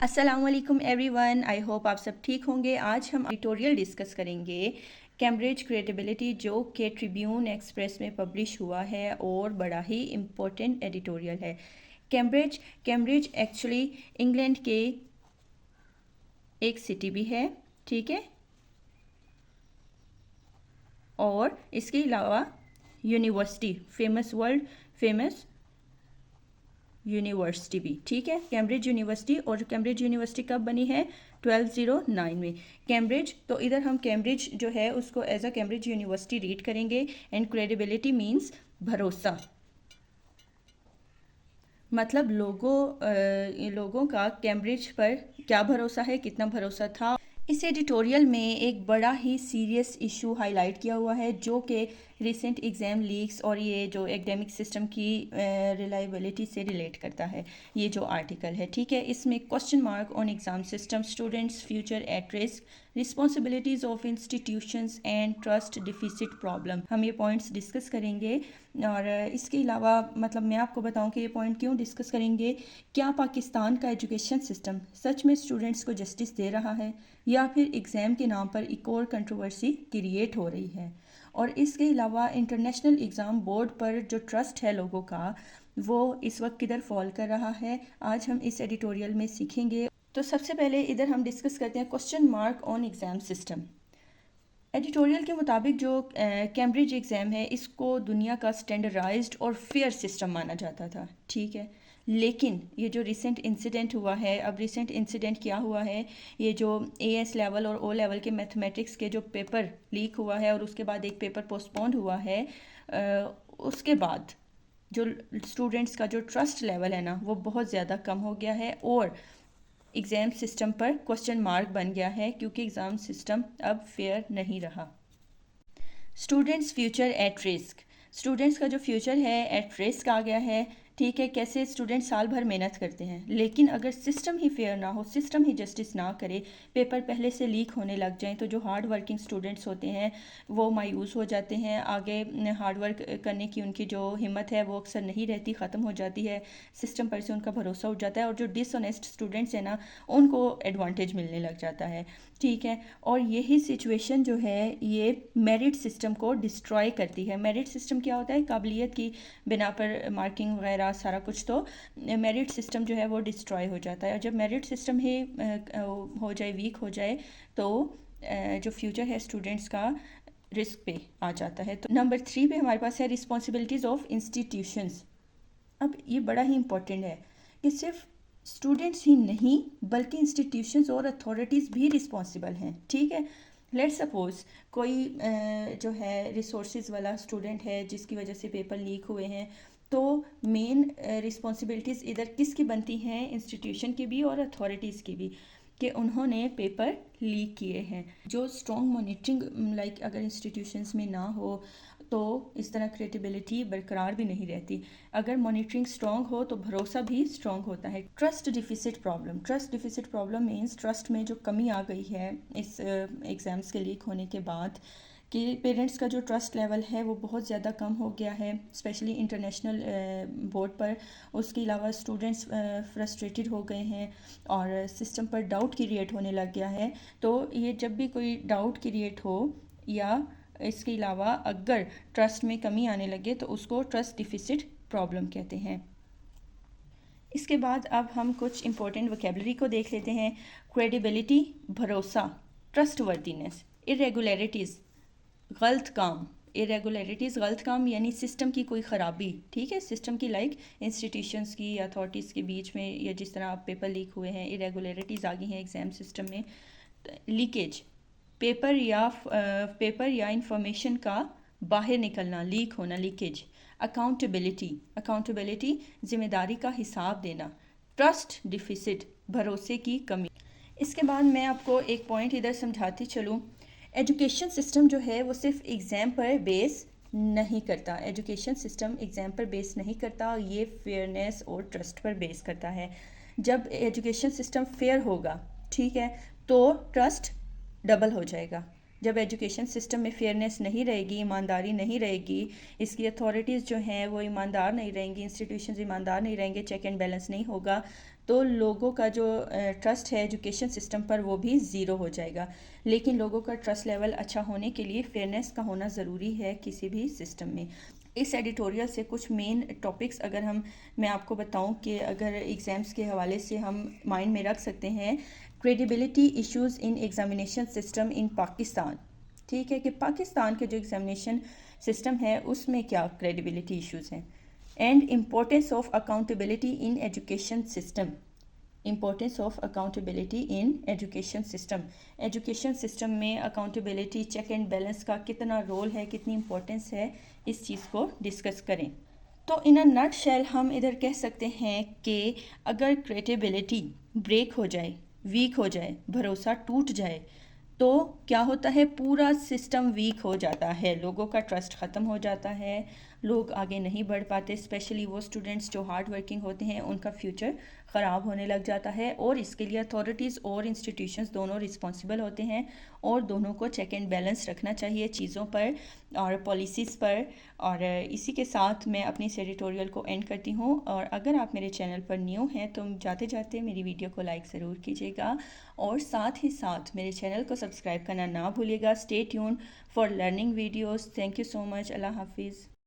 अस्सलाम वालेकुम everyone, I hope आप सब ठीक होंगे। आज हम एडिटोरियल डिस्कस करेंगे कैम्ब्रिज क्रिएटिबिलिटी, जो कि ट्रिब्यून एक्सप्रेस में पब्लिश हुआ है और बड़ा ही इम्पोर्टेंट एडिटोरियल है। कैम्ब्रिज एक्चुअली इंग्लैंड के एक सिटी भी है, ठीक है, और इसके अलावा यूनिवर्सिटी, वर्ल्ड फेमस यूनिवर्सिटी भी, ठीक है, कैम्ब्रिज यूनिवर्सिटी। और कैम्ब्रिज यूनिवर्सिटी कब बनी है? 1209 में। कैम्ब्रिज, तो इधर हम कैम्ब्रिज जो है उसको as a Cambridge university read करेंगे। एंड क्रेडिबिलिटी मीन्स भरोसा, मतलब लोगों का कैम्ब्रिज पर क्या भरोसा है, कितना भरोसा था। इस एडिटोरियल में एक बड़ा ही सीरियस इशू हाईलाइट किया हुआ है, जो कि रिसेंट एग्ज़ाम लीक्स और ये जो एकेडमिक सिस्टम की रिलायबिलिटी से रिलेट करता है। ये जो आर्टिकल है, ठीक है, इसमें question mark on exam system, students future at risk, responsibilities of institutions and trust deficit problem, हम ये पॉइंट्स डिस्कस करेंगे। और इसके अलावा मतलब मैं आपको बताऊं कि ये पॉइंट क्यों डिस्कस करेंगे। क्या पाकिस्तान का एजुकेशन सिस्टम सच में स्टूडेंट्स को जस्टिस दे रहा है, या फिर एग्ज़ाम के नाम पर एक और कंट्रोवर्सी क्रिएट हो रही है। और इसके अलावा इंटरनेशनल एग्ज़ाम बोर्ड पर जो ट्रस्ट है लोगों का, वो इस वक्त किधर फॉल कर रहा है, आज हम इस एडिटोरियल में सीखेंगे। तो सबसे पहले इधर हम डिस्कस करते हैं question mark on exam system. Editorial के मुताबिक जो कैम्ब्रिज एग्ज़ाम है, इसको दुनिया का स्टैंडर्डाइज्ड और फेयर सिस्टम माना जाता था, ठीक है। लेकिन ये जो रिसेंट इंसिडेंट हुआ है, अब रिसेंट इंसिडेंट क्या हुआ है, ये जो एएस लेवल और ओ लेवल के मैथमेटिक्स के जो पेपर लीक हुआ है और उसके बाद एक पेपर पोस्टपोन्ड हुआ है, उसके बाद जो स्टूडेंट्स का जो ट्रस्ट लेवल है ना, वो बहुत ज़्यादा कम हो गया है और एग्ज़ाम सिस्टम पर क्वेश्चन मार्क बन गया है, क्योंकि एग्ज़ाम सिस्टम अब फेयर नहीं रहा। Students future at risk, students का जो फ्यूचर है एट रिस्क आ गया है, ठीक है। कैसे? स्टूडेंट साल भर मेहनत करते हैं, लेकिन अगर सिस्टम ही फेयर ना हो, सिस्टम ही जस्टिस ना करे, पेपर पहले से लीक होने लग जाएं, तो जो हार्ड वर्किंग स्टूडेंट्स होते हैं वो मायूस हो जाते हैं। आगे हार्ड वर्क करने की उनकी जो हिम्मत है वो अक्सर नहीं रहती, ख़त्म हो जाती है, सिस्टम पर से उनका भरोसा उठ जाता है, और जो डिसऑनेस्ट स्टूडेंट्स हैं ना, उनको एडवांटेज मिलने लग जाता है, ठीक है। और यही सिचुएशन जो है ये मेरिट सिस्टम को डिस्ट्रॉय करती है। मेरिट सिस्टम क्या होता है? काबिलियत की बिना पर मार्किंग वगैरह सारा कुछ, तो मेरिट सिस्टम जो है वो डिस्ट्रॉय हो जाता है। और जब मेरिट सिस्टम ही हो जाए, वीक हो जाए, तो जो फ्यूचर है स्टूडेंट्स का रिस्क पे आ जाता है। तो नंबर 3 पे हमारे पास है रिस्पॉन्सिबिलिटीज़ ऑफ इंस्टीट्यूशंस। अब ये बड़ा ही इम्पोर्टेंट है कि सिर्फ स्टूडेंट्स ही नहीं बल्कि इंस्टीट्यूशंस और अथॉरिटीज़ भी रिस्पॉन्सिबल हैं, ठीक है। लेट्स सपोज कोई जो है रिसोर्सेज वाला स्टूडेंट है जिसकी वजह से पेपर लीक हुए हैं, तो मेन रिस्पॉन्सिबिलिटीज़ इधर किसकी बनती हैं? इंस्टीट्यूशन की भी और अथॉरिटीज़ की भी, कि उन्होंने पेपर लीक किए हैं। जो स्ट्रॉन्ग मॉनिटरिंग लाइक अगर इंस्टीट्यूशंस में ना हो, तो इस तरह क्रिएटिबिलिटी बरकरार भी नहीं रहती। अगर मॉनिटरिंग स्ट्रॉन्ग हो तो भरोसा भी स्ट्रॉन्ग होता है। Trust deficit problem, trust deficit problem means trust में जो कमी आ गई है इस एग्ज़ाम्स के लीक होने के बाद, कि पेरेंट्स का जो ट्रस्ट लेवल है वो बहुत ज़्यादा कम हो गया है, स्पेशली इंटरनेशनल बोर्ड पर। उसके अलावा स्टूडेंट्स फ्रस्ट्रेटेड हो गए हैं और सिस्टम पर डाउट क्रिएट होने लग गया है। तो ये जब भी कोई डाउट क्रिएट हो, या इसके अलावा अगर ट्रस्ट में कमी आने लगे, तो उसको ट्रस्ट डिफिसिट प्रॉब्लम कहते हैं। इसके बाद अब हम कुछ इंपॉर्टेंट वोकेबलरी को देख लेते हैं। क्रेडिबिलिटी, भरोसा, ट्रस्टवर्दीनेस, इरेगुलरिटीज़, गलत काम, इरेगुलरिटीज़ गलत काम यानी सिस्टम की कोई ख़राबी, ठीक है, सिस्टम की लाइक इंस्टीट्यूशंस की या अथॉरिटीज़ के बीच में, या जिस तरह आप पेपर लीक हुए हैं, इरेगुलरिटीज़ आ गई हैं एग्ज़ाम सिस्टम में। लीकेज, पेपर या इंफॉर्मेशन का बाहर निकलना, लीक होना, लीकेज। अकाउंटेबिलिटी, अकाउंटेबिलिटी जिम्मेदारी का हिसाब देना। ट्रस्ट डिफिसिट, भरोसे की कमी। इसके बाद मैं आपको एक पॉइंट इधर समझाती चलूँ। एजुकेशन सिस्टम जो है वो सिर्फ एग्ज़ाम पर बेस नहीं करता, एजुकेशन सिस्टम एग्ज़ाम पर बेस नहीं करता, ये फेयरनेस और ट्रस्ट पर बेस करता है। जब एजुकेशन सिस्टम फेयर होगा, ठीक है, तो ट्रस्ट डबल हो जाएगा, जब एजुकेशन सिस्टम में फेयरनेस नहीं रहेगी, ईमानदारी नहीं रहेगी, इसकी अथॉरिटीज़ जो हैं वो ईमानदार नहीं रहेंगी, इंस्टीट्यूशंस ईमानदार नहीं रहेंगे, चेक एंड बैलेंस नहीं होगा, तो लोगों का जो ट्रस्ट है एजुकेशन सिस्टम पर वो भी ज़ीरो हो जाएगा। लेकिन लोगों का ट्रस्ट लेवल अच्छा होने के लिए फेयरनेस का होना ज़रूरी है किसी भी सिस्टम में। इस एडिटोरियल से कुछ मेन टॉपिक्स अगर मैं आपको बताऊं कि अगर एग्ज़ाम्स के हवाले से हम माइंड में रख सकते हैं, credibility issues in examination system in Pakistan. ठीक है कि पाकिस्तान के जो एग्जामिनेशन सिस्टम है उसमें क्या क्रेडिबिलिटी इश्यूज हैं, and importance of accountability in education system. Importance of accountability in education system. Education system में अकाउंटेबिलिटी, चेक एंड बैलेंस का कितना रोल है, कितनी इम्पोर्टेंस है, इस चीज़ को डिस्कस करें। तो इन अ नट शेल हम इधर कह सकते हैं कि अगर क्रेडिबिलिटी ब्रेक हो जाए, वीक हो जाए, भरोसा टूट जाए, तो क्या होता है, पूरा सिस्टम वीक हो जाता है, लोगों का ट्रस्ट ख़त्म हो जाता है, लोग आगे नहीं बढ़ पाते। स्पेशली वो स्टूडेंट्स जो हार्ड वर्किंग होते हैं उनका फ्यूचर ख़राब होने लग जाता है, और इसके लिए अथॉरिटीज़ और इंस्टीट्यूशंस दोनों रिस्पॉन्सिबल होते हैं, और दोनों को चेक एंड बैलेंस रखना चाहिए चीज़ों पर और पॉलिसीज़ पर। और इसी के साथ मैं अपनी इस एडिटोरियल को एंड करती हूँ। और अगर आप मेरे चैनल पर न्यू हैं तो जाते जाते मेरी वीडियो को लाइक ज़रूर कीजिएगा, और साथ ही साथ मेरे चैनल को सब्सक्राइब करना ना भूलिएगा। Stay tune for learning videos. Thank you so much. अल्लाह हाफिज़।